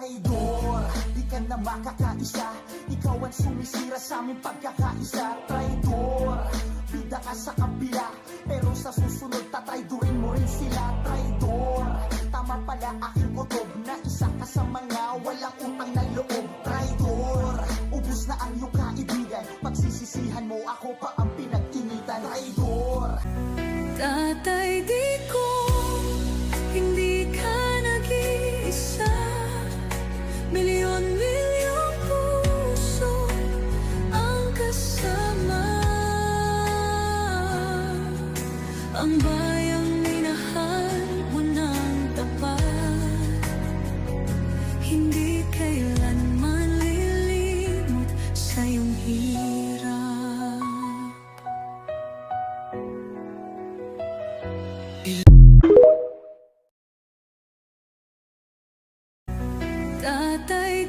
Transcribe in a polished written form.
Traidor, di ka na makakaisa. Ikaw ang sumisira sa aming pagkakaisa. Traidor, bida ka sa kabila, pero sa susunod tatraidorin mo rin sila. Traidor, tama pala aking kutob na isa ka sa mga walang utang na loob. Traidor, ubus na ang iyong kaibigan, pagsisisihan mo ako pa ang pinag-initan. Traidor, Tatay, di ko hindi ka nag-iisa. Milyon-milyong puso ang kasama. Ang bayang minahal mo ng tapat, hindi kailanman lilimot sa iyong hirap. Tatay,